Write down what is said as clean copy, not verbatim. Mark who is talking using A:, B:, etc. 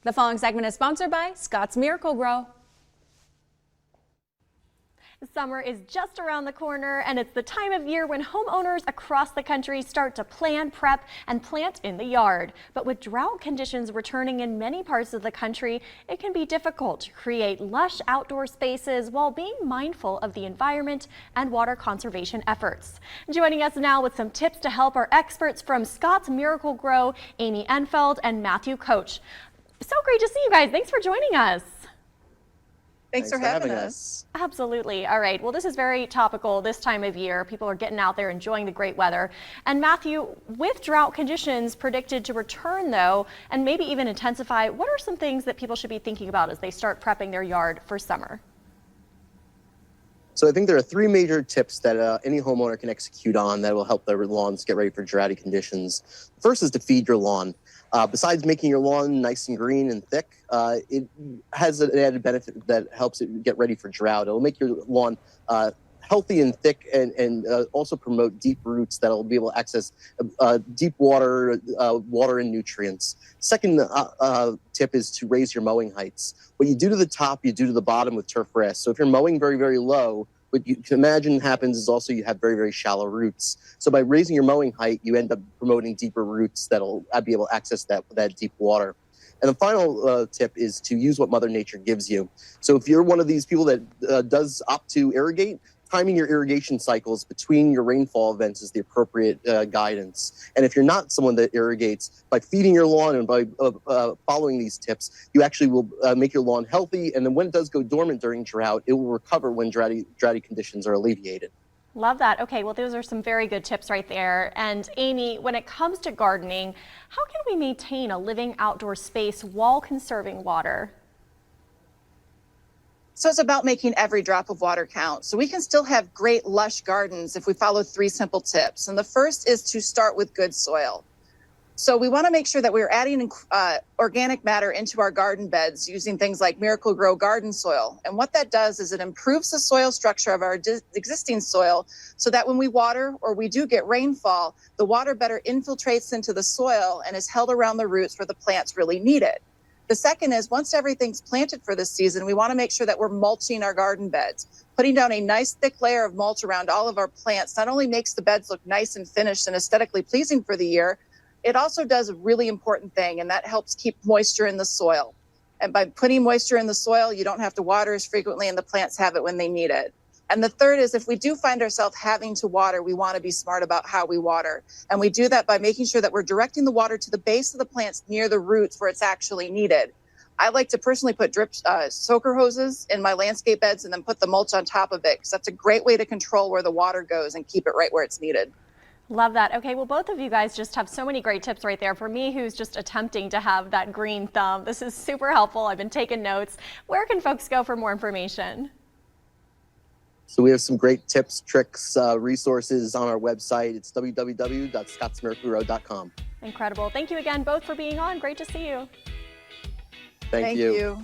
A: The following segment is sponsored by ScottsMiracle-Gro.
B: Summer is just around the corner, and it's the time of year when homeowners across the country start to plan, prep, and plant in the yard. But with drought conditions returning in many parts of the country, it can be difficult to create lush outdoor spaces while being mindful of the environment and water conservation efforts. Joining us now with some tips to help are experts from ScottsMiracle-Gro, Amy Enfield and Matthew Koch. So great to see you guys. Thanks for joining us.
C: Thanks for having us.
B: Absolutely. All right. Well, this is very topical this time of year. People are getting out there enjoying the great weather. And Matthew, with drought conditions predicted to return, though, and maybe even intensify, what are some things that people should be thinking about as they start prepping their yard for summer?
C: So I think there are three major tips that any homeowner can execute on that will help their lawns get ready for droughty conditions. First is to feed your lawn. Besides making your lawn nice and green and thick, it has an added benefit that helps it get ready for drought. It'll make your lawn healthy and thick, and also promote deep roots that'll be able to access deep water and nutrients. Second tip is to raise your mowing heights. What you do to the top, you do to the bottom with turf grass. So if you're mowing very, very low, what you can imagine happens is also you have very, very shallow roots. So by raising your mowing height, you end up promoting deeper roots that'll be able to access that deep water. And the final tip is to use what Mother Nature gives you. So if you're one of these people that does opt to irrigate, timing your irrigation cycles between your rainfall events is the appropriate guidance. And if you're not someone that irrigates, by feeding your lawn and by following these tips, you actually will make your lawn healthy. And then when it does go dormant during drought, it will recover when droughty conditions are alleviated.
B: Love that. Okay, well, those are some very good tips right there. And Amy, when it comes to gardening, how can we maintain a living outdoor space while conserving water?
D: So it's about making every drop of water count. So we can still have great lush gardens if we follow three simple tips. And the first is to start with good soil. So we want to make sure that we're adding organic matter into our garden beds using things like Miracle-Gro garden soil. And what that does is it improves the soil structure of our existing soil so that when we water or we do get rainfall, the water better infiltrates into the soil and is held around the roots where the plants really need it. The second is once everything's planted for this season, we want to make sure that we're mulching our garden beds. Putting down a nice thick layer of mulch around all of our plants not only makes the beds look nice and finished and aesthetically pleasing for the year, it also does a really important thing, and that helps keep moisture in the soil. And by putting moisture in the soil, you don't have to water as frequently and the plants have it when they need it. And the third is if we do find ourselves having to water, we want to be smart about how we water. And we do that by making sure that we're directing the water to the base of the plants near the roots where it's actually needed. I like to personally put drip soaker hoses in my landscape beds and then put the mulch on top of it because that's a great way to control where the water goes and keep it right where it's needed.
B: Love that. Okay, well, both of you guys just have so many great tips right there. For me, who's just attempting to have that green thumb, this is super helpful. I've been taking notes. Where can folks go for more information?
C: So we have some great tips, tricks, resources on our website. It's www.scottsmiraclegro.com.
B: Incredible. Thank you again both for being on. Great to see you.
C: Thank you.
D: You.